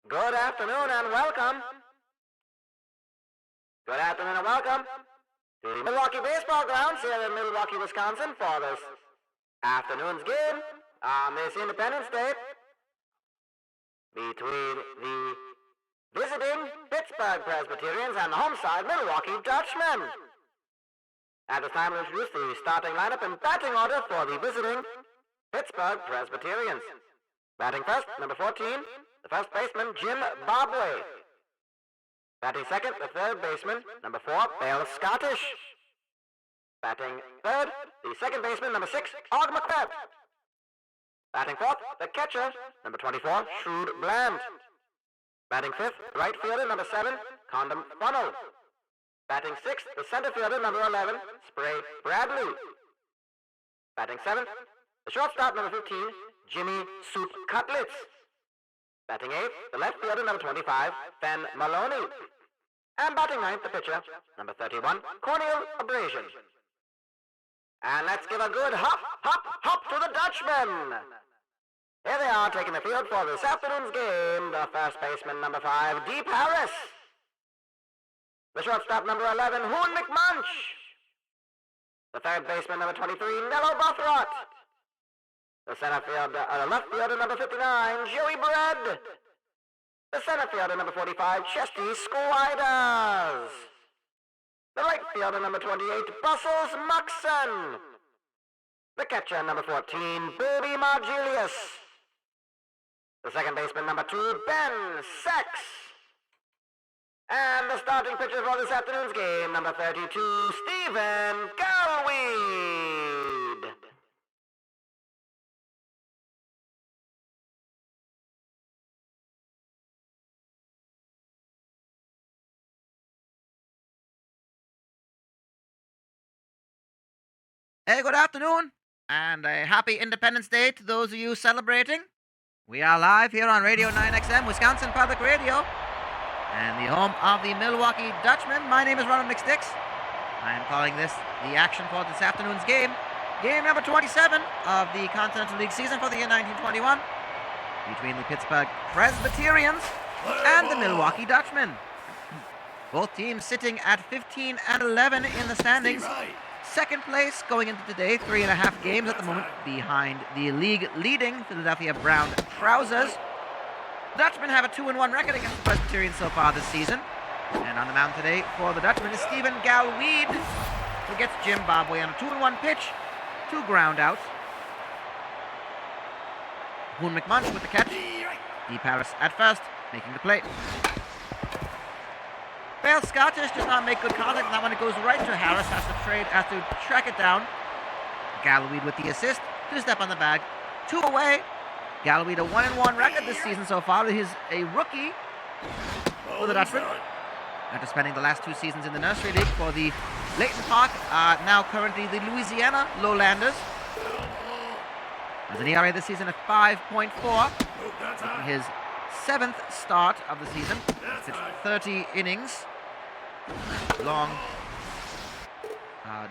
Good afternoon and welcome. Good afternoon and welcome to the Milwaukee baseball grounds here in Milwaukee, Wisconsin for this afternoon's game on this Independence Day between the visiting Pittsburgh Presbyterians and the home side Milwaukee Dutchmen. At this time, we'll introduce the starting lineup and batting order for the visiting Pittsburgh Presbyterians. Batting first, number 14, the first baseman, Jim Bobway. Batting second, the third baseman, number 4, Bill Scottish. Batting third, the second baseman, number 6, Og McQuaid. Batting fourth, the catcher, number 24, Shrewd Bland. Batting fifth, right fielder, number 7, Condom Funnel. Batting sixth, the center fielder, number 11, Spray Bradley. Batting seventh, the shortstop, number 15, Jimmy Soup Cutlets. Batting eighth, the left fielder, number 25, Fen Maloney. And batting ninth, the pitcher, number 31, Cornel Abrasion. And let's give a good hop, hop, hop to the Dutchmen. Here they are taking the field for this afternoon's game. The first baseman, number 5, Deep Harris. The shortstop, number 11, Hoon McMunch. The third baseman, number 23, Nello Bothrot. The left fielder, number 59, Joey Bread. The center fielder, number 45, Chesty Squiders. The right fielder, number 28, Bustles Muxon. The catcher, number 14, Bobby Margilius. The second baseman, number 2, Ben Sex. And the starting pitcher for this afternoon's game, number 32, Stephen Galweed. Hey, good afternoon, and a happy Independence Day to those of you celebrating. We are live here on Radio 9XM, Wisconsin Public Radio, and the home of the Milwaukee Dutchmen. My name is Ronald McSticks. I am calling this the action for this afternoon's game. Game number 27 of the Continental League season for the year 1921 between the Pittsburgh Presbyterians and the Milwaukee Dutchmen. Both teams sitting at 15 and 11 in the standings. Second place going into today, 3.5 games at the moment behind the league-leading Philadelphia Brown Trousers. The Dutchmen have a 2-1 record against the Presbyterians so far this season. And on the mound today for the Dutchmen is Stephen Galweed, who gets Jim Bobway on a 2-1 pitch, 2 ground outs. Hoon McMunch with the catch. Deep Harris at first, making the play. Bill Scottish does not make good contact, and that one it goes right to Harris, has to track it down. Galweed with the assist, 2-step on the bag, 2 away. Galweed a 1-1 record this season so far. He's a rookie for the Dutchmen, after spending the last 2 seasons in the nursery league for the Leighton Park, now currently the Louisiana Lowlanders. Has an ERA this season of 5.4, making his 7th start of the season. He's pitched 30 innings. Long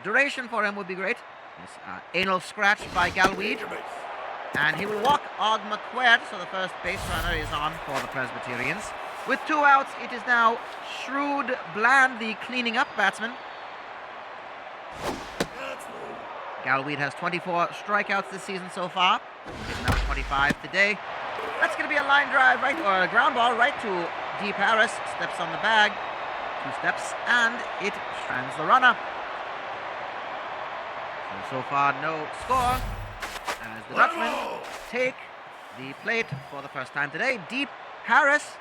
duration for him would be great. Yes, anal scratch by Galweed. And he will walk Og McQuaid, so the first base runner is on for the Presbyterians. With 2 outs, it is now Shrewd Bland, the cleaning up batsman. Galweed has 24 strikeouts this season so far. He's now 25 today. That's going to be a line drive right, or a ground ball right to Deep Harris. Steps on the bag, 2 steps, and it strands the runner. So far, no score as the Dutchmen take the plate for the first time today. Deep Harris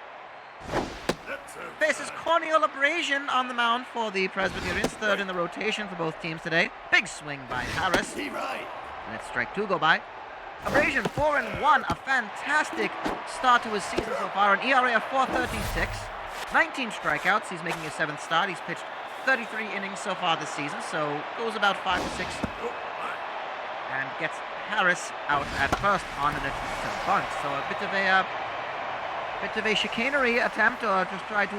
faces Cornel Abrasion on the mound for the Presbyterians, 3rd in the rotation for both teams today. Big swing by Harris. Let strike 2 go by. Abrasion 4-1, a fantastic start to his season so far, an ERA of 4.36, 19 strikeouts. He's making his 7th start. He's pitched 33 innings so far this season, so goes about 5 to 6, and gets Harris out at first on an attempt bunt. So a bit of a chicanery attempt, or just try to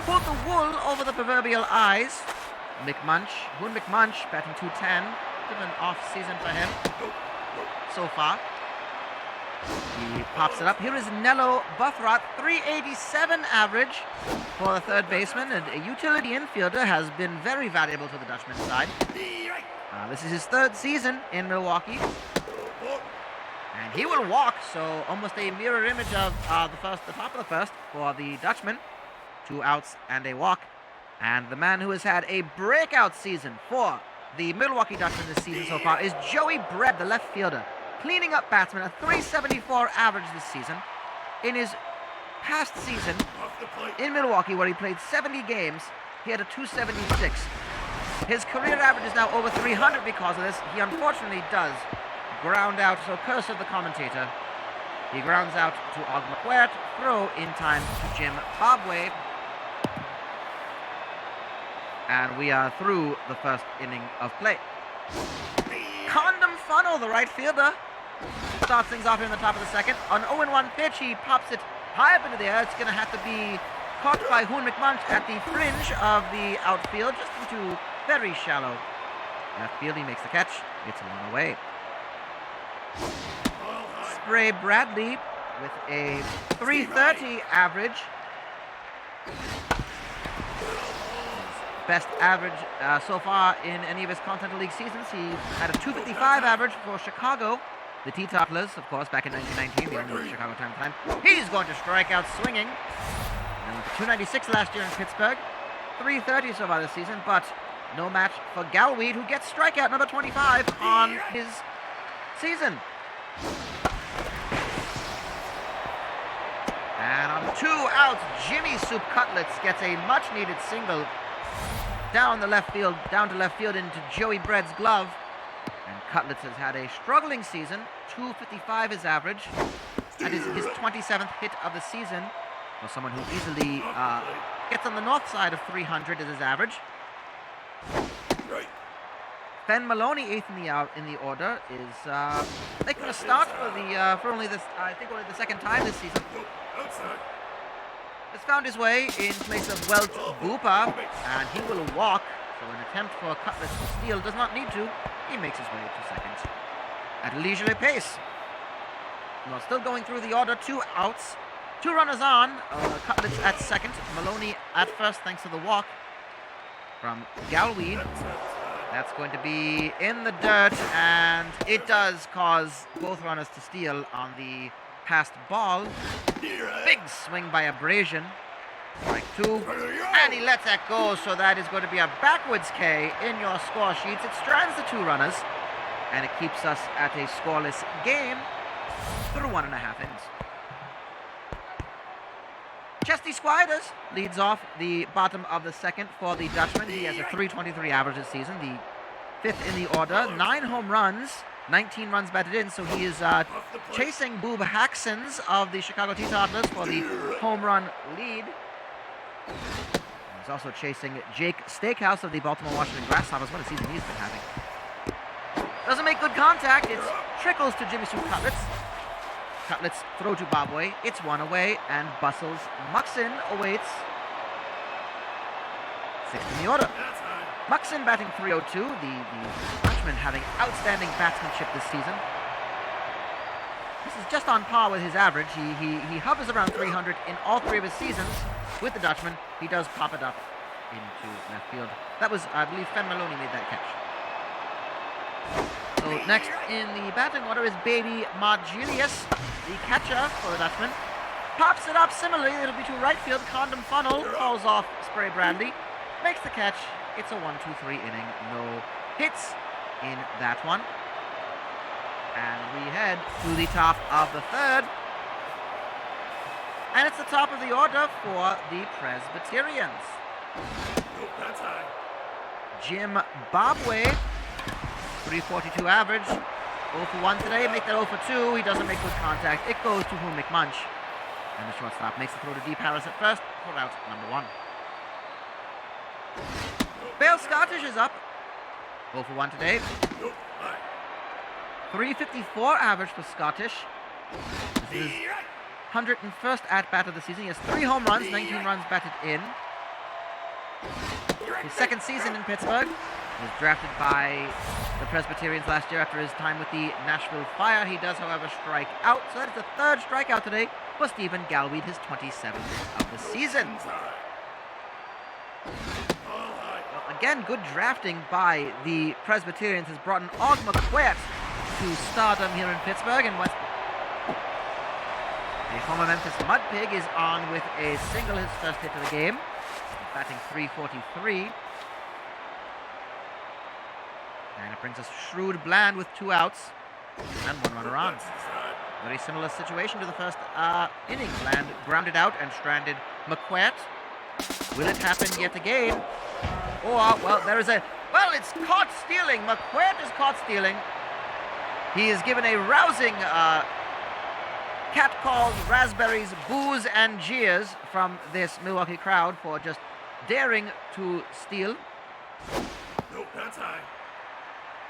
pull the wool over the proverbial eyes. Hoon McMunch batting .210, bit of an off season for him so far. He pops it up. Here is Nello Buffrott, 387 average for the third baseman. And a utility infielder has been very valuable to the Dutchman side. This is his third season in Milwaukee. And he will walk, so almost a mirror image of the top of the first for the Dutchman. 2 outs and a walk. And the man who has had a breakout season for the Milwaukee Dutchmen this season so far is Joey Brett, the left fielder. Cleaning up batsman, a 374 average this season. In his past season in Milwaukee, where he played 70 games, he had a 276. His career average is now over 300 because of this. He unfortunately does ground out, so curse of the commentator. He grounds out to Og McQuaid, throw in time to Jim Bobway. And we are through the first inning of play. Condom Funnel, the right fielder, starts things off here in the top of the second. On 0-1 pitch, he pops it high up into the air. It's going to have to be caught by Hoon McMunch at the fringe of the outfield, just into very shallow left field. He makes the catch. It's one away. Spray Bradley with a 330 average. Best average so far in any of his Continental League seasons. He had a 255 average for Chicago. The Teetotalers, of course, back in 1919, the only Chicago time. He's going to strike out swinging. And 296 last year in Pittsburgh. 330 so far this season, but no match for Galweed, who gets strikeout number 25 on his season. And on 2 outs, Jimmy Soup Cutlets gets a much-needed single down to left field into Joey Brett's glove. And Cutlets has had a struggling season. 255 his average. That is his 27th hit of the season. For someone who easily gets on the north side of 300 is his average. Ben Maloney, 8th in the order, is making a start for only the second time this season. Has found his way in place of Welt Boopa, and he will walk. So an attempt for Cutlets to steal does not need to. He makes his way to second at a leisurely pace. Well, still going through the order, 2 outs, 2 runners on. Cutlets at second, Maloney at first thanks to the walk from Galweed. That's going to be in the dirt, and it does cause both runners to steal on the passed ball. Big swing by Abrasion. Strike 2. And he lets that go, so that is going to be a backwards K in your score sheets. It strands the 2 runners, and it keeps us at a scoreless game through 1.5 innings. Chesty Squiders leads off the bottom of the second for the Dutchman. He has a 323 average this season, the 5th in the order. 9 home runs, 19 runs batted in, so he is chasing Boob Haxons of the Chicago Teetotalers for the home run lead. He's also chasing Jake Stakehouse of the Baltimore Washington Grasshoppers. What a season he's been having. Doesn't make good contact. It trickles to Jimmy Sue Cutlets. Cutlets throw to Bobway. It's 1 away, and Bustles Muxin awaits. 6th in the order. Muxin batting 302. The Dutchman having outstanding batsmanship this season. This is just on par with his average. He hovers around 300 in all 3 of his seasons with the Dutchman. He does pop it up into left field. That was, I believe, Fen Maloney made that catch. So next in the batting order is Baby Margilius, the catcher for the Dutchman. Pops it up similarly. It'll be to right field. Condom Funnel falls off Spray Bradley. Makes the catch. It's a 1-2-3 inning. No hits in that one. And we head to the top of the third. And it's the top of the order for the Presbyterians. Jim Bobway, 342 average. 0 for 1 today. Make that 0 for 2. He doesn't make good contact. It goes to Hoon McMunch. And the shortstop makes the throw to Deep Harris at first for out number 1. Bale Scottish is up. 0 for 1 today. 354 average for Scottish. This is 101st at-bat of the season. He has 3 home runs, 19 runs batted in. His second season in Pittsburgh. He was drafted by the Presbyterians last year after his time with the Nashville Fire. He does, however, strike out. So that is the third strikeout today for Stephen Galweed, his 27th of the season. Well, again, good drafting by the Presbyterians has brought in Og McQuaid to stardom here in Pittsburgh. And a former Memphis Mud Pig is on with a single, his first hit of the game, batting .343. And it brings us Shrewd Bland with 2 outs and 1 runner on. Very similar situation to the first inning. Bland grounded out and stranded McQuaid. Will it happen yet again? Or, well, there is a... Well, it's caught stealing. McQuaid is caught stealing. He is given a rousing catcalls, raspberries, boos, and jeers from this Milwaukee crowd for just daring to steal. Nope, that's high.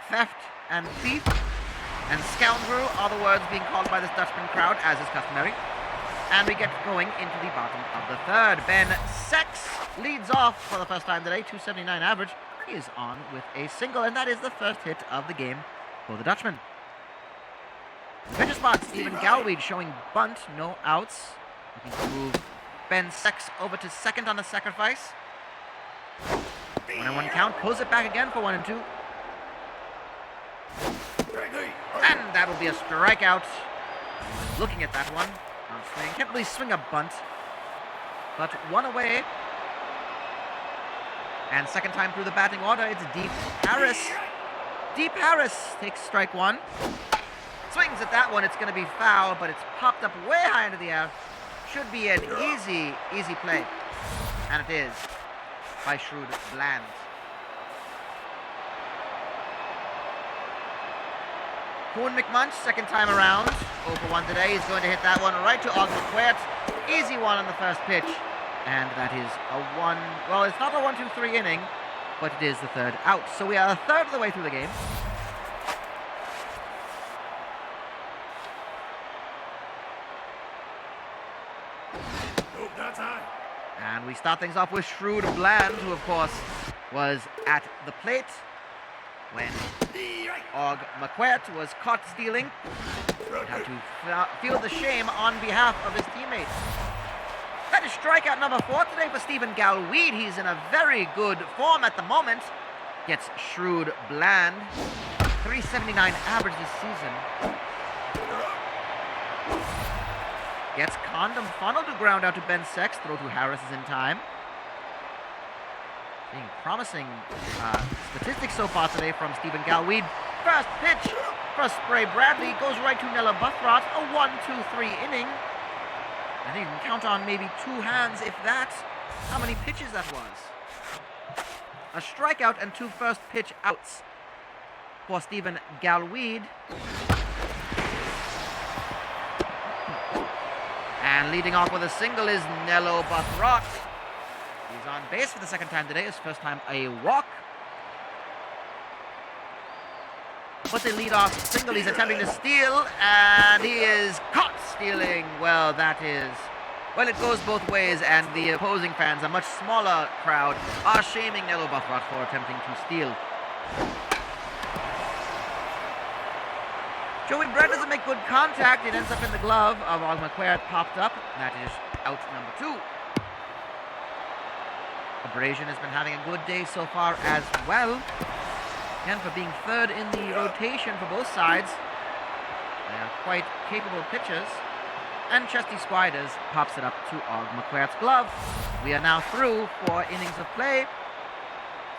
Theft and thief and scoundrel are the words being called by this Dutchman crowd, as is customary. And we get going into the bottom of the third. Ben Sex leads off for the first time today, .279 average. He is on with a single, and that is the first hit of the game for the Dutchman. Pitcher spot, Stephen Galweed showing bunt, no outs. Looking to move Ben Sex over to second on the sacrifice. 1-1 count, pulls it back again for 1-2. And that'll be a strikeout. Looking at that one. Can't really swing a bunt. But 1 away. And second time through the batting order, it's Deep Harris. Deep Harris takes strike 1. Swings at that one, it's going to be foul, but it's popped up way high into the air. Should be an easy play. And it is by Shrewd Bland. Poon McMunch, second time around. 0 for 1 today. He's going to hit that one right to Og McQuaid. Easy one on the first pitch. And that is a 1. Well, it's not a 1-2-3 inning, but it is the third out. So we are a third of the way through the game. Nope, that's high. And we start things off with Shrewd Bland, who, of course, was at the plate when Og McQuaid was caught stealing. He had to feel the shame on behalf of his teammates. That is strikeout number 4 today for Stephen Galweed. He's in a very good form at the moment. Gets Shrewd Bland. .379 average this season. Gets Condom Funnel to ground out to Ben Sex. Throw to Harris is in time. Being promising statistics so far today from Stephen Galweed. First pitch for Spray Bradley goes right to Nella Buthroth. A 1-2-3 inning. I think you can count on maybe 2 hands, if that, how many pitches that was. A strikeout and 2 first pitch outs for Stephen Galweed. And leading off with a single is Nello Buthroth. He's on base for the second time today. His first time a walk. But the leadoff single, he's attempting to steal, and he is caught stealing. Well, that is... Well, it goes both ways, and the opposing fans, a much smaller crowd, are shaming Nello Buthroth for attempting to steal. Joey Brett doesn't make good contact. It ends up in the glove of Og McQuaid, popped up. That is out number 2. Abrasion has been having a good day so far as well. Again, for being third in the rotation for both sides. They are quite capable pitchers. And Chesty Squiders pops it up to Og McQuaid's glove. We are now through 4 innings of play.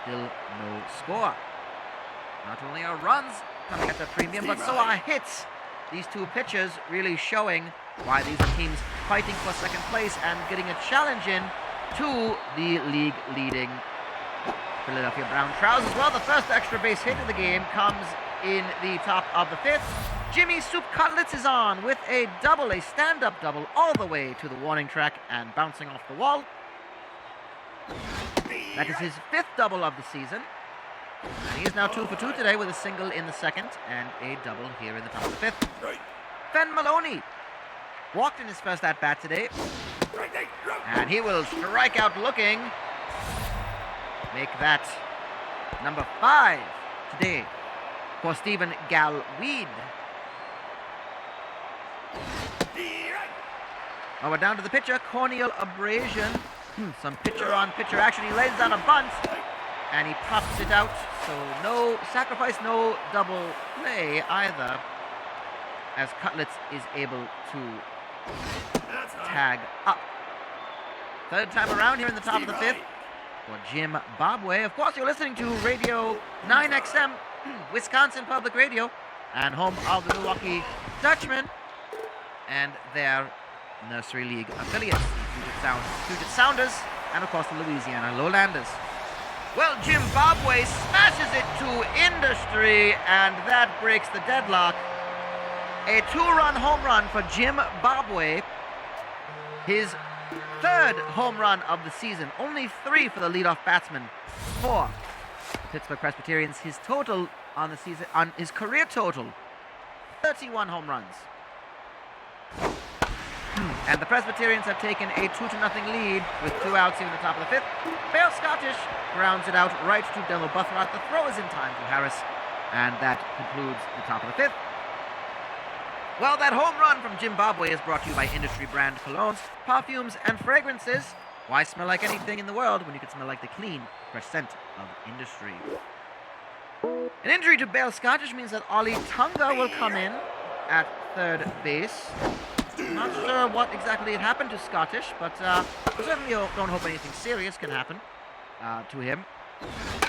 Still no score. Not only are runs coming at a premium, but so are hits. These 2 pitchers really showing why these are teams fighting for second place and getting a challenge in to the league-leading Philadelphia Brown Trousers. Well, the first extra base hit of the game comes in the top of the 5th. Jimmy Soup Cutlets is on with a double, a stand-up double, all the way to the warning track and bouncing off the wall. That is his 5th double of the season. And he is now 2 for 2 today with a single in the second and a double here in the top of the 5th. Fen Maloney walked in his first at-bat today. And he will strike out looking. Make that Number 5 today for Stephen Galweed. Oh, we're down to the pitcher, corneal abrasion. Some pitcher-on-pitcher action. He lays down a bunt, and he pops it out. So no sacrifice, no double play either, as Cutlets is able to tag up. Third time around here in the top of the 5th for Jim Bobway. Of course, you're listening to Radio 9XM, Wisconsin Public Radio, and home of the Milwaukee Dutchmen and their Nursery League affiliates, the Puget Sounders, and of course the Louisiana Lowlanders. Well, Jim Bobway smashes it to industry, and that breaks the deadlock. A 2-run home run for Jim Bobway. His 3rd home run of the season. Only 3 for the leadoff batsman for the Pittsburgh Presbyterians. His total on the season, on his career total, 31 home runs. And the Presbyterians have taken a 2-0 lead with 2 outs here in the top of the 5th. Bale Scottish grounds it out right to Demo Buthroth. The throw is in time to Harris, and that concludes the top of the 5th. Well, that home run from Jim Bobway is brought to you by Industry Brand Colognes, Perfumes, and Fragrances. Why smell like anything in the world when you can smell like the clean, fresh scent of Industry? An injury to Bale Scottish means that Ollie Tunga will come in at 3rd base. Not sure what exactly had happened to Scottish, but we certainly don't hope anything serious can happen to him.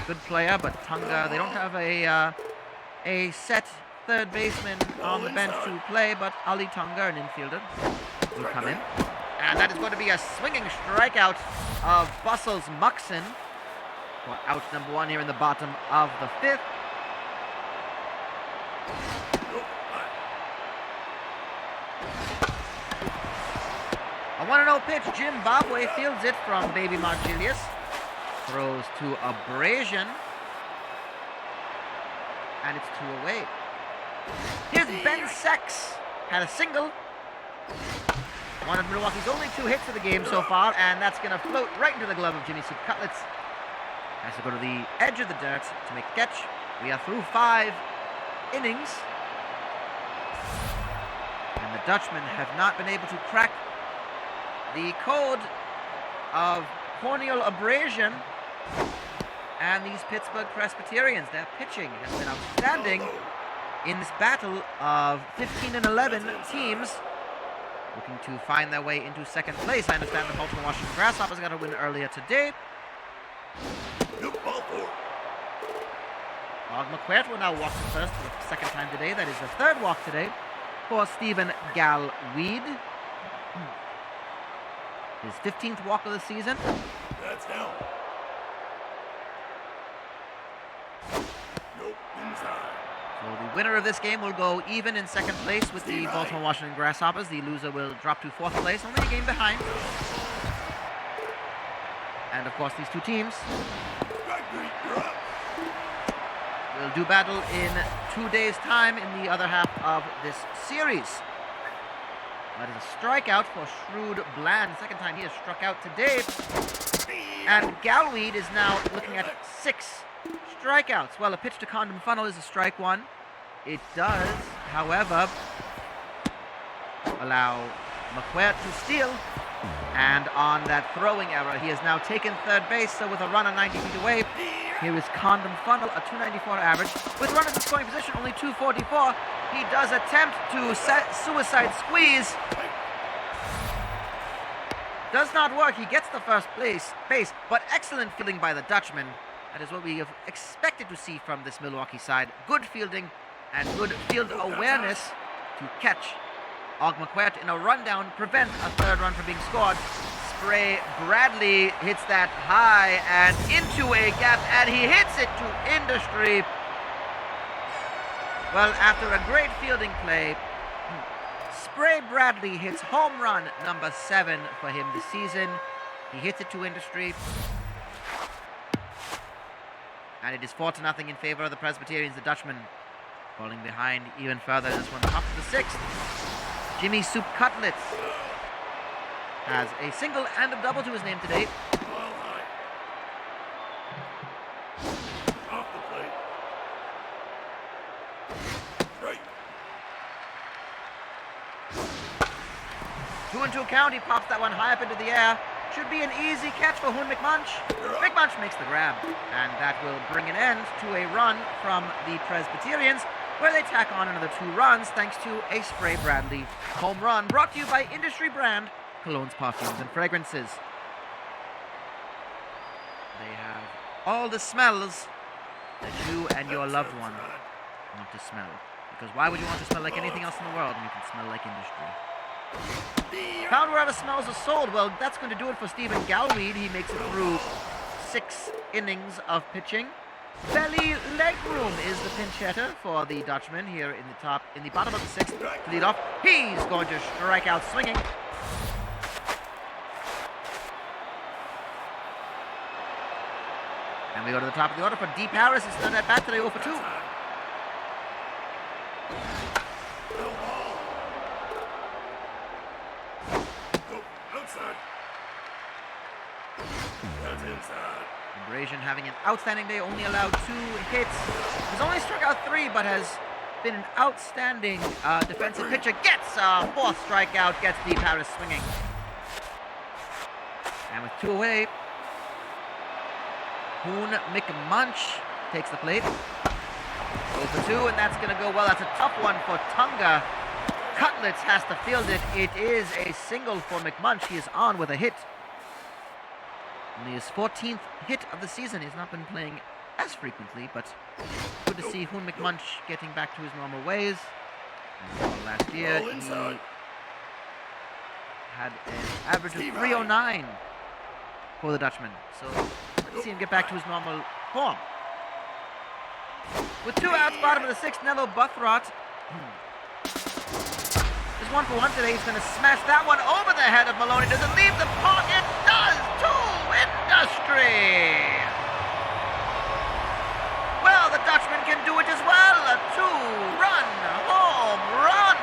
Good player, but Tunga, they don't have a set 3rd baseman on the bench to play, but Ali Tunga, an infielder, will come in. And that is going to be a swinging strikeout of Bustles Muxon for out number 1 here in the bottom of the 5th. A 1-0 pitch. Jim Bobway fields it from Baby Margilius. Throws to Abrasion. And it's 2 away. Here's Ben Sex. Had a single. One of Milwaukee's only 2 hits of the game so far, and that's going to float right into the glove of Jimmy Soup Cutlets. Has to go to the edge of the dirt to make the catch. We are through 5 innings. And the Dutchmen have not been able to crack the code of corneal abrasion. And these Pittsburgh Presbyterians, their pitching has been outstanding in this battle of 15 and 11 teams looking to find their way into 2nd place. I understand the Baltimore Washington Grasshoppers got a win earlier today. Og McQuaid will now walk to first for the 2nd time today. That is the 3rd walk today for Stephen Galweed. His 15th walk of the season. That's down. Nope, inside. So the winner of this game will go even in 2nd place with the Baltimore Washington Grasshoppers. The loser will drop to 4th place, only a game behind. And of course these 2 teams will do battle in 2 days' time in the other half of this series. That is a strikeout for Shrewd Bland. 2nd time he has struck out today. And Galweed is now looking at 6 strikeouts. Well, a pitch to Condom Funnel is a strike 1. It does, however, allow McQuaid to steal. And on that throwing error, he has now taken 3rd base. So with a runner 90 feet away, here is Condom Funnel, a 294 average. With runners in scoring position, only 244. He does attempt to suicide squeeze. Does not work. He gets the 1st base, but excellent fielding by the Dutchman. That is what we have expected to see from this Milwaukee side. Good fielding and good field awareness to catch Og McQuaid in a rundown, prevent a 3rd run from being scored. Spray Bradley hits that high and into a gap, and he hits it to industry. Well, after a great fielding play, Spray Bradley hits home run number 7 for him this season. He hits it to industry. And it is 4-0 in favor of the Presbyterians. The Dutchmen falling behind even further in this one. Up to the 6th. Jimmy Soup Cutlets has a single and a double to his name today. 2-2 count. He pops that one high up into the air. Should be an easy catch for Hoon McMunch. McMunch makes the grab, and that will bring an end to a run from the Presbyterians, where they tack on another 2 runs thanks to a Spray Bradley home run, brought to you by industry brand Colognes, Perfumes, and Fragrances. They have all the smells that you and your loved one want to smell. Because why would you want to smell like anything else in the world when you can smell like industry? Found wherever smells are sold. Well, that's going to do it for Stephen Galweed. He makes it through 6 innings of pitching. Belly leg room is the pinch hitter for the Dutchman here in the bottom of the 6th to lead off. He's going to strike out swinging. And we go to the top of the order for Deep Harris. He's done that bat today 0 for 2. Abrasion having an outstanding day, only allowed 2 hits. He's only struck out 3, but has been an outstanding defensive pitcher. Gets a 4th strikeout, gets Deep Harris swinging. And with 2 away, Hoon McMunch takes the plate. 0 for 2, and that's going to go well. That's a tough one for Tunga. Cutlets has to field it. It is a single for McMunch. He is on with a hit. Only his 14th hit of the season. He's not been playing as frequently, but good to see Hoon McMunch getting back to his normal ways. Last year, he had an average of 309 for the Dutchman. So let's see him get back to his normal form. With 2 outs, bottom of the 6th, Nello Buthrot is 1 for 1 today. He's going to smash that one over the head of Maloney. Does it leave the park? It does! 2 Industry! Well, the Dutchman can do it as well. A 2-run home run.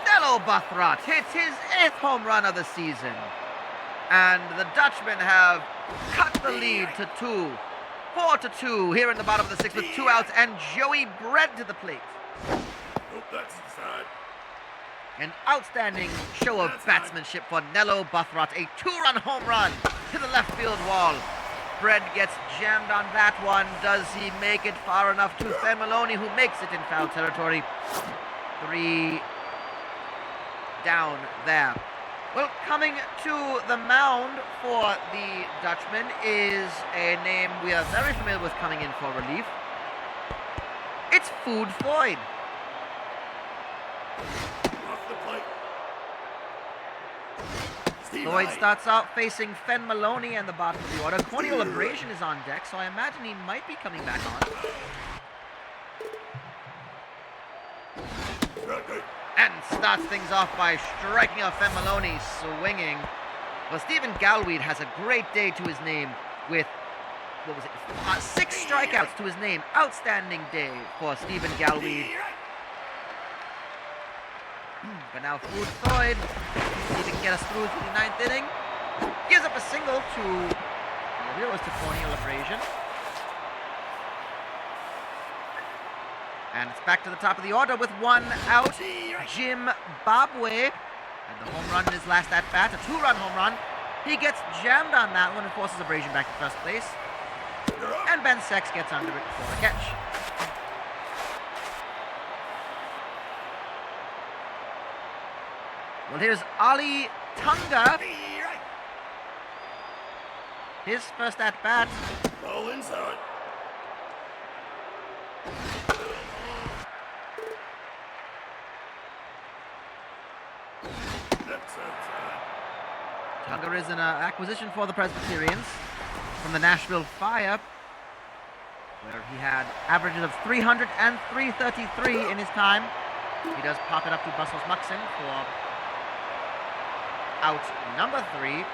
Nello Buthrot hits his 8th home run of the season. And the Dutchmen have cut the lead to 2. 4-2 here in the bottom of the 6th with 2 outs, and Joey Bread to the plate. An outstanding show of batsmanship for Nello Buthrot. A 2-run home run to the left field wall. Bread gets jammed on that one. Does he make it far enough to Fen Maloney, who makes it in foul territory? 3 down there. Well, coming to the mound for the Dutchman is a name we are very familiar with coming in for relief. It's Food Floyd. Off the plate. Floyd starts out facing Fen Maloney and the bottom of the order. Corneal Abrasion is on deck, so I imagine he might be coming back on. And starts things off by striking out Fen Maloney, swinging. Well, Stephen Galweed has a great day to his name with, 6 strikeouts to his name. Outstanding day for Stephen Galweed. But now Food Floyd, see if he can get us through to the 9th inning. Gives up a single to, here was to Corneal Abrasion. And it's back to the top of the order with 1 out. Jim Bobway had the home run in his last at-bat, a 2-run home run. He gets jammed on that one and forces Abrasion back to first place. And Ben Sex gets under it for a catch. Well, here's Ali Tunga. His first at-bat. Ball inside. Tunga is an acquisition for the Presbyterians from the Nashville Fire, where he had averages of 300 and 333 in his time. He does pop it up to Brussels Muxon for out number 3.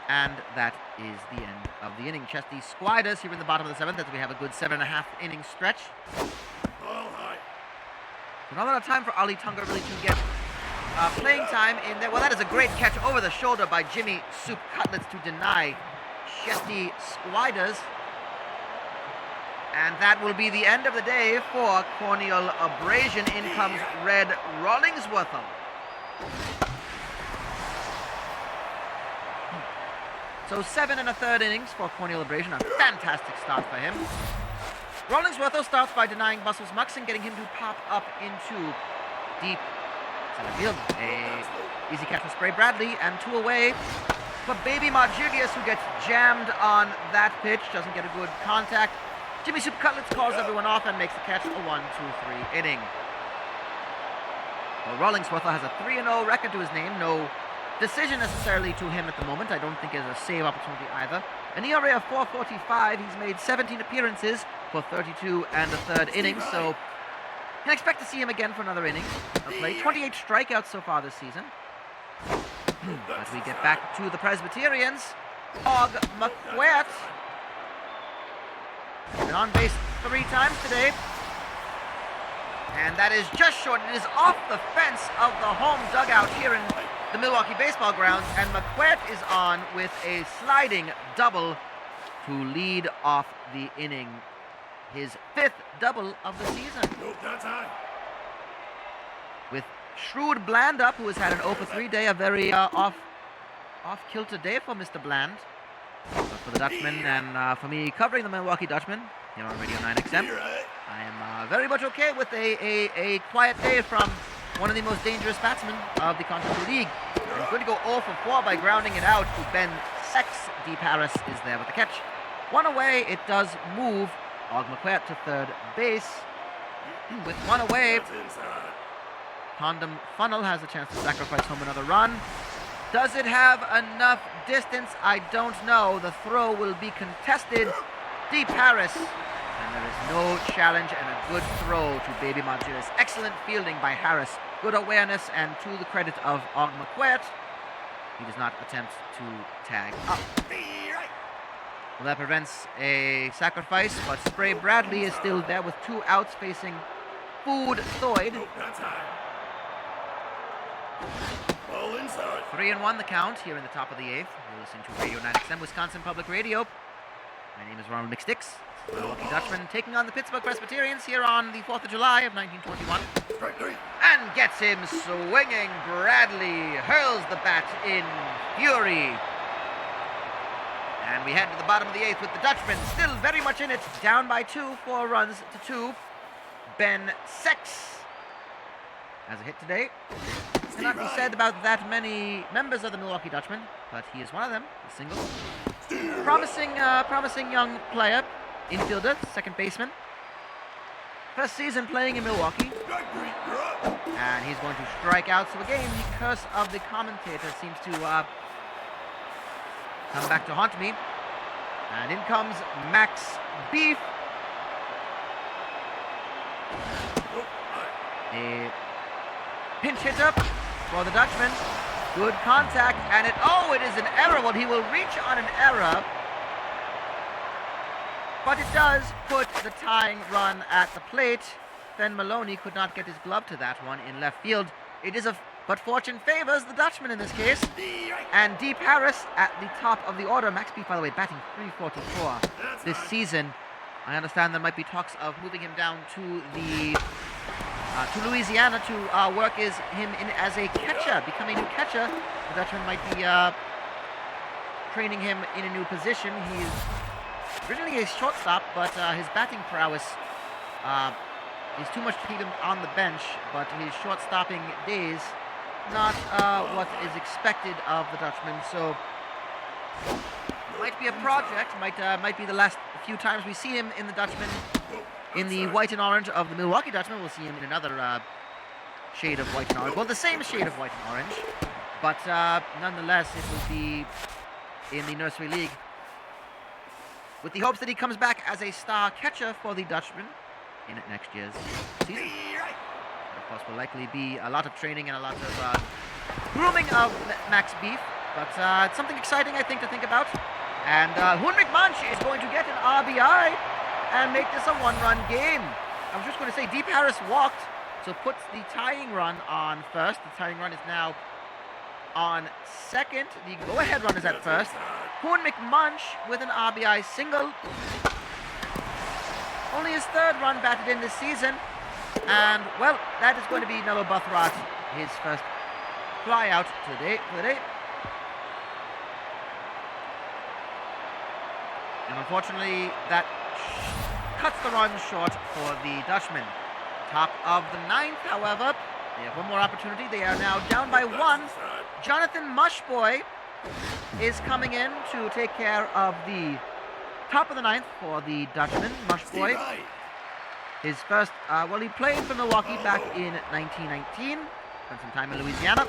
And that is the end of the inning. Chesty Squiders here in the bottom of the 7th as we have a good 7.5 inning stretch. So not a lot of time for Ali Tunga really to get playing time in there. Well, that is a great catch over the shoulder by Jimmy Soup Cutlets to deny Chesty Squiders. And that will be the end of the day for corneal abrasion. In comes Red Rollingswortham. So 7 1/3 innings for corneal abrasion. A fantastic start for him. Rollingswortham starts by denying Bustles Muxon, getting him to pop up into deep center field. A easy catch for Spray Bradley, and 2 away for Baby Margilius, who gets jammed on that pitch, doesn't get a good contact. Jimmy Super Cutlets calls everyone off and makes the catch. A 1-2-3 inning. Well, Rollingswortham has a 3-0 record to his name. No decision necessarily to him at the moment. I don't think it's a save opportunity either. An ERA of 4.45. He's made 17 appearances for 32 1/3 innings, so can expect to see him again for another inning of play. 28 strikeouts so far this season. As we get back to the Presbyterians, Og McQuaid been on base 3 times today, and that is just short. It is off the fence of the home dugout here in the Milwaukee baseball grounds, and McQuaid is on with a sliding double to lead off the inning. His 5th double of the season. With Shrewd Bland up, who has had an 0-for-3 day, a very off-kilter day for Mr. Bland. For the Dutchmen, and for me covering the Milwaukee Dutchmen here on Radio 9XM. I am very much okay with a quiet day from one of the most dangerous batsmen of the Continental League. He's going to go 0-for-4 by grounding it out to Ben Sex. Deep Harris is there with the catch. 1 away, it does move Og McQuaid to 3rd base. With 1 away, Condom Funnel has a chance to sacrifice home another run. Does it have enough distance? I don't know. The throw will be contested. Deep Harris. And there is no challenge, and a good throw to Baby Margilius. Excellent fielding by Harris. Good awareness, and to the credit of Og McQuaid, he does not attempt to tag up. Well, that prevents a sacrifice, but Spray Bradley is still there with 2 outs facing Food Thoyd. 3-1 the count here in the top of the 8th. You're listening to Radio 9XM, Wisconsin Public Radio. My name is Ronald McSticks. Milwaukee Dutchmen taking on the Pittsburgh Presbyterians here on the 4th of July of 1921. And gets him swinging. Bradley hurls the bat in fury. And we head to the bottom of the 8th with the Dutchmen still very much in it. Down by 2, 4 runs to 2. Ben Sex has a hit today. Cannot be said about that many members of the Milwaukee Dutchmen, but he is one of them. A single. Promising young player, infielder, 2nd baseman. First season playing in Milwaukee, and he's going to strike out. So again, the curse of the commentator seems to come back to haunt me. And in comes Max Beef. A pinch hitter for the Dutchman. Good contact, and it is an error. Well, he will reach on an error, but it does put the tying run at the plate. Ben Maloney could not get his glove to that one in left field. But fortune favors the Dutchman in this case. And Deep Harris at the top of the order. Max Beef, by the way, batting .344 this season. I understand there might be talks of moving him down to Louisiana to work him in as a catcher, become a new catcher. The Dutchman might be training him in a new position. He's originally a shortstop, but his batting prowess is too much to keep him on the bench. But his short-stopping days, not what is expected of the Dutchman. So might be a project. Might be the last few times we see him in the Dutchman. In the white and orange of the Milwaukee Dutchmen, we'll see him in another shade of white and orange. Well, the same shade of white and orange, but nonetheless, it will be in the Nursery League. With the hopes that he comes back as a star catcher for the Dutchmen in next year's season. But of course, will likely be a lot of training and a lot of grooming of Max Beef, but it's something exciting, I think, to think about. And Hoon McMunch is going to get an RBI and make this a 1-run game. I was just going to say, Deep Harris walked, so puts the tying run on first. The tying run is now on second. The go-ahead run is at first. Hoon McMunch with an RBI single. Only his third run batted in this season. And, well, that is going to be Nello Buthrat, his first fly out today. And unfortunately, that cuts the run short for the Dutchmen. Top of the ninth, however, they have one more opportunity. They are now down by one. Jonathan Mushboy is coming in to take care of the top of the ninth for the Dutchman. Mushboy, his first, he played for Milwaukee back in 1919. Spent some time in Louisiana.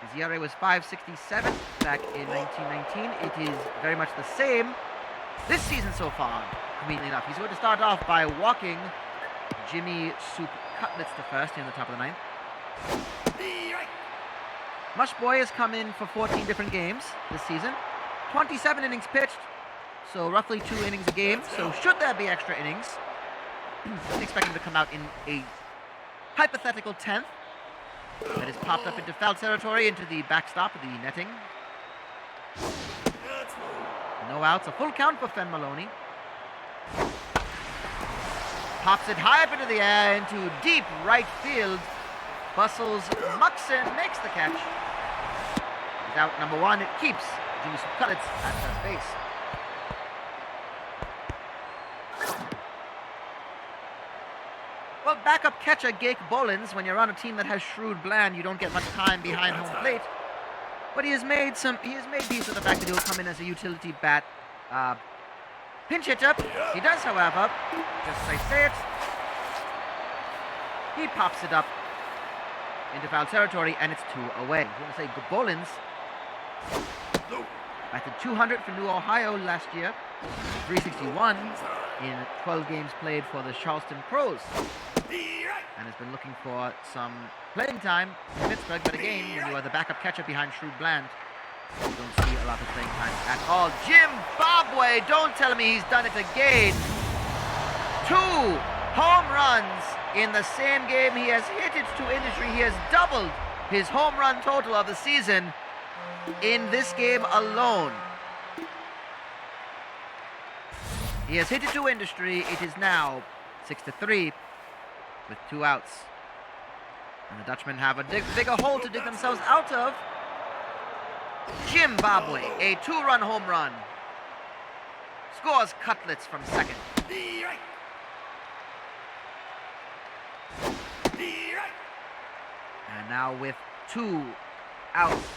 His ERA was .567 back in 1919. It is very much the same this season so far, conveniently enough. He's going to start off by walking Jimmy Soup Cutlets to first in the top of the ninth. Mushboy has come in for 14 different games this season. 27 innings pitched, so roughly 2 innings a game. So should there be extra innings, I'm expecting to come out in a hypothetical 10th. That is popped up into foul territory, into the backstop of the netting. No outs, a full count for Fen Maloney. Pops it high up into the air, into deep right field. Bustles Muxon, makes the catch. He's out number one, it keeps Jimmy Cutlets at first base. Well, backup catcher Gake Bolins, when you're on a team that has Shrewd Bland, you don't get much time behind home plate. But he has made peace with the fact that he'll come in as a utility bat pinch hitter. He does, however, just as I say it, he pops it up into foul territory, and it's 2 away. I want to say Bolins batted .200 for New Ohio last year, .361 in 12 games played for the Charleston Crows, and has been looking for some playing time in Pittsburgh. But again, when you are the backup catcher behind Shrewd Bland, you don't see a lot of playing time at all. Jim Bobway, don't tell me he's done it again. 2 home runs in the same game. He has hit it to industry. He has doubled his home run total of the season in this game alone. He has hit it to industry. It is now 6-3 with 2 outs. And the Dutchmen have a bigger hole to dig themselves out of. Jim Bobway, a 2-run home run. Scores Cutlets from second. And now with 2 outs,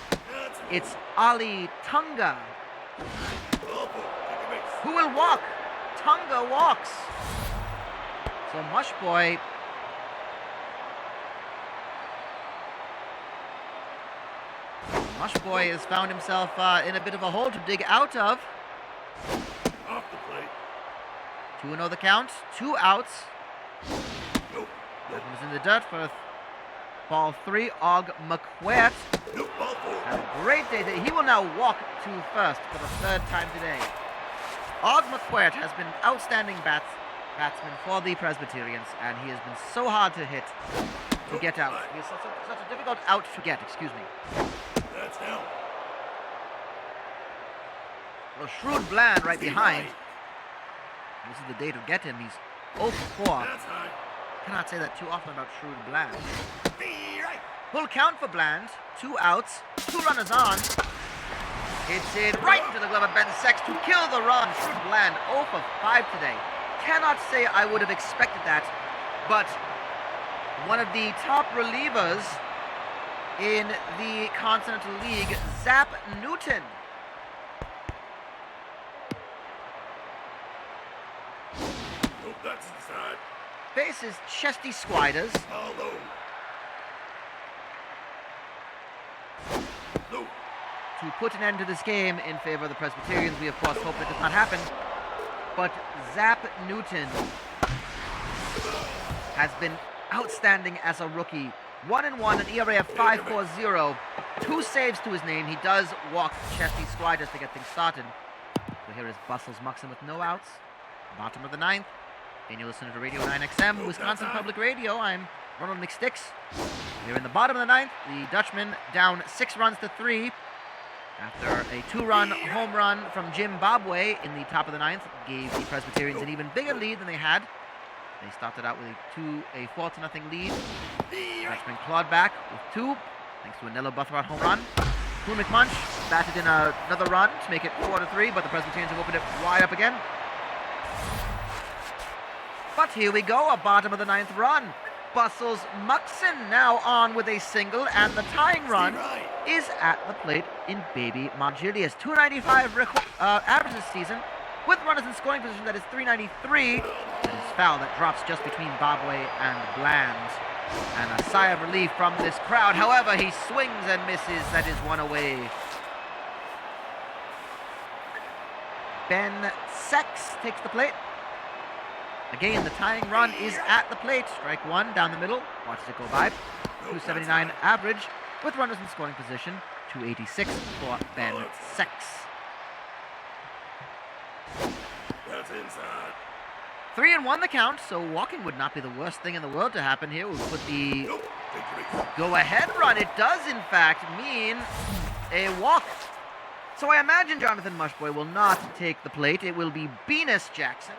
it's Ali Tunga who will walk. Tunga walks. So Mushboy has found himself in a bit of a hole to dig out of. Off the plate. 2-0 the count. 2 outs. That one's in the dirt for ball 3. Og McQuert had a great day today. He will now walk to first for the 3rd time today. Og McQuert has been outstanding batsman for the Presbyterians, and he has been so hard to hit, to get out. He is such a difficult out to get, excuse me. That's hell. Well, Shrewd Bland right behind. This is the day to get him. He's 0 for 4. That's high. Cannot say that too often about Shrewd Bland. Full count for Bland. 2 outs. 2 runners on. Hits it right into the glove of Ben Sex to kill the run. Shrewd Bland 0 for 5 today. Cannot say I would have expected that, but one of the top relievers in the Continental League, Zap Newton. Nope, that's inside. Faces Chesty Squiders. Hello. No. To put an end to this game in favor of the Presbyterians. We, of course, hope that does not happen. But Zap Newton has been outstanding as a rookie. 1-1, an ERA of 5.40. 2 saves to his name. He does walk Chesty Squiders to get things started. So here is Bustles Muxon with no outs. Bottom of the 9th. And you're listening to Radio 9XM, Wisconsin Public Radio. I'm Ronald McSticks. Here in the bottom of the 9th, the Dutchmen down 6 runs to 3. After a 2-run home run from Zimbabwe in the top of the 9th, gave the Presbyterians an even bigger lead than they had. They started out with a 4-0 lead. Dutchmen clawed back with 2, thanks to a Nello Buthrodt home run. Cool McMunch batted in another run to make it 4-3, but the Presbyterians have opened it wide up again. But here we go, a bottom of the 9th run. Bustles Muxon now on with a single, and the tying run is at the plate in Baby Margilius. 295 average this season, with runners in scoring position. That is 393. That is foul that drops just between Bobway and Bland. And a sigh of relief from this crowd. However, he swings and misses. That is one away. Ben Sex takes the plate. Again, the tying run is at the plate. Strike 1 down the middle. Watches it go by. 279 average with runners in scoring position. 286 for Ben Sex. That's inside. 3-1 the count, so walking would not be the worst thing in the world to happen here. We'll put the go-ahead run. It does, in fact, mean a walk. So I imagine Jonathan Mushboy will not take the plate. It will be Venus Jackson.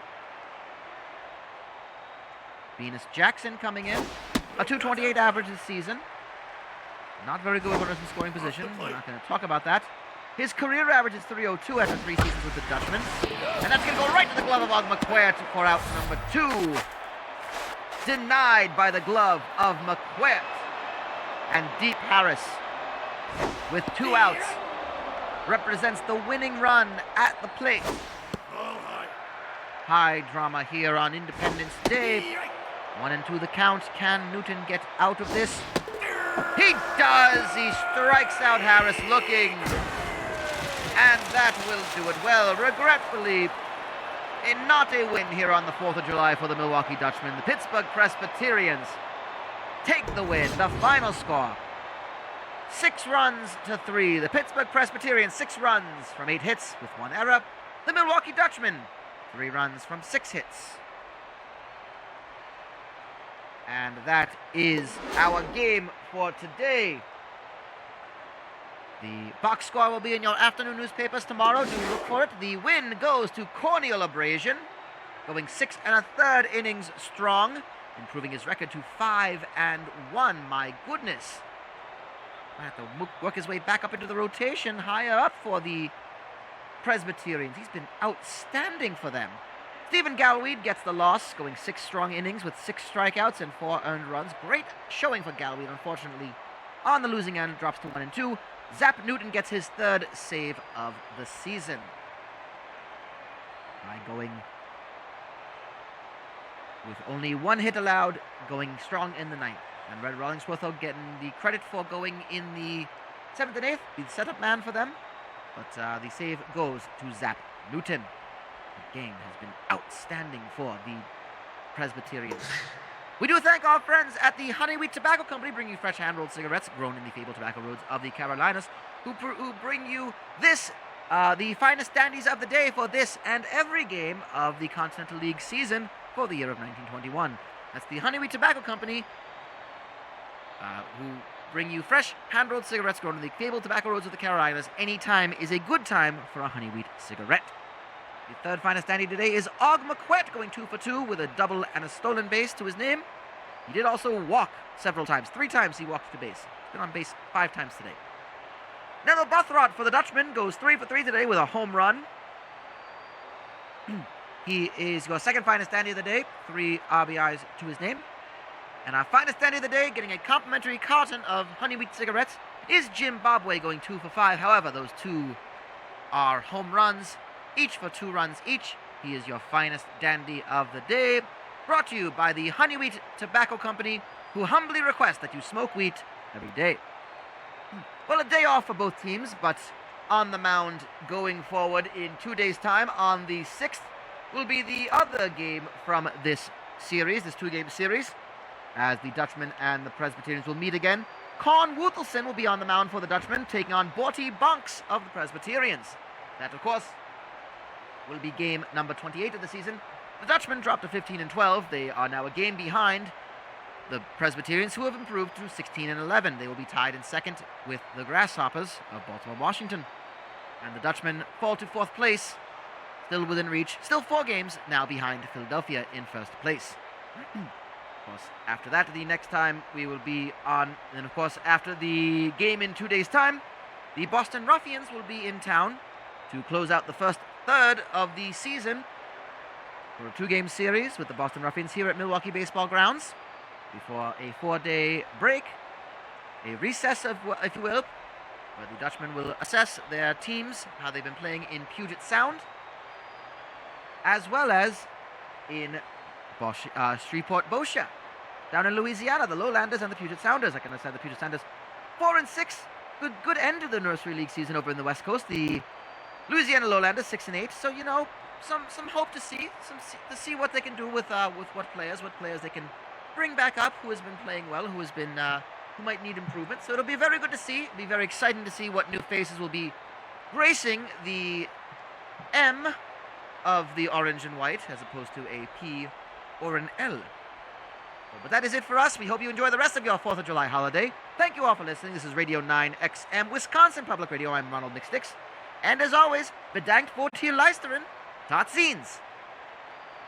Venus Jackson coming in. A 228 average this season. Not very good with runners in scoring position. We're not going to talk about that. His career average is 302 after 3 seasons with the Dutchmen. And that's going to go right to the glove of Og McQuair for out number 2. Denied by the glove of McQuair. And Deep Harris, with 2 outs, represents the winning run at the plate. High drama here on Independence Day. 1-2 the count. Can Newton get out of this? He does! He strikes out Harris looking. And that will do it well. Regretfully, not a win here on the 4th of July for the Milwaukee Dutchmen. The Pittsburgh Presbyterians take the win. The final score, 6-3. The Pittsburgh Presbyterians, 6 runs from 8 hits with 1 error. The Milwaukee Dutchmen, 3 runs from 6 hits. And that is our game for today. The box score will be in your afternoon newspapers tomorrow. Do look for it. The win goes to Corneal Abrasion, going 6 1/3 innings strong, improving his record to 5-1. My goodness. I have to work his way back up into the rotation, higher up for the Presbyterians. He's been outstanding for them. Stephen Galweed gets the loss, going 6 strong innings with 6 strikeouts and 4 earned runs. Great showing for Galweed, unfortunately. On the losing end, drops to 1-2. Zap Newton gets his 3rd save of the season. By going with only 1 hit allowed, going strong in the 9th. And Red Rollingsworth getting the credit for going in the 7th and 8th, the setup man for them. But the save goes to Zap Newton. The game has been outstanding for the Presbyterians. We do thank our friends at the Honey Wheat Tobacco Company, bringing you fresh hand-rolled cigarettes grown in the fabled tobacco roads of the Carolinas, who bring you this, the finest dandies of the day for this and every game of the Continental League season for the year of 1921. That's the Honey Wheat Tobacco Company, who bring you fresh hand-rolled cigarettes grown in the fabled tobacco roads of the Carolinas. Any time is a good time for a Honey Wheat cigarette. The 3rd finest dandy today is Og McQuair, going 2 for 2 with a double and a stolen base to his name. He did also walk several times. 3 times he walked to base. He's been on base 5 times today. Nello Buthrodt for the Dutchman goes 3 for 3 today with a home run. He is your 2nd finest dandy of the day, 3 RBIs to his name. And our finest dandy of the day, getting a complimentary carton of Honey Wheat cigarettes, is Zimbabwe, going 2 for 5. However, those 2 are home runs, each for 2 runs each. He is your finest dandy of the day. Brought to you by the Honey Wheat Tobacco Company, who humbly request that you smoke wheat every day. Well, a day off for both teams, but on the mound going forward in 2 days' time on the 6th will be the other game from this series, this 2-game series, as the Dutchmen and the Presbyterians will meet again. Con Woothelson will be on the mound for the Dutchmen, taking on Borty Bunks of the Presbyterians. That, of course, will be game number 28 of the season. The Dutchmen dropped to 15-12. They are now a game behind the Presbyterians, who have improved to 16-11. They will be tied in 2nd with the Grasshoppers of Baltimore, Washington. And the Dutchmen fall to 4th place, still within reach, still 4 games now behind Philadelphia in 1st place. Of course, after that, the next time we will be on, and of course, after the game in 2 days' time, the Boston Ruffians will be in town to close out the first third of the season for a 2-game series with the Boston Ruffians here at Milwaukee Baseball Grounds before a 4-day break, a recess, if you will, where the Dutchmen will assess their teams, how they've been playing in Puget Sound, as well as in Shreveport, Bossier, down in Louisiana, the Lowlanders and the Puget Sounders. I can understand the Puget Sounders 4-6, good end to the Nursery League season over in the West Coast. The Louisiana Lowlanders 6-8. So some hope to see what they can do with what players they can bring back up, who has been playing well, who might need improvement. So it'll be very good to see. It'll be very exciting to see what new faces will be gracing the M of the orange and white as opposed to a P or an L. But that is it for us. We hope you enjoy the rest of your 4th of July holiday. Thank you all for listening. This is Radio 9XM, Wisconsin Public Radio. I'm Ronald McSticks. And as always, bedankt voor het luisteren. Tot ziens.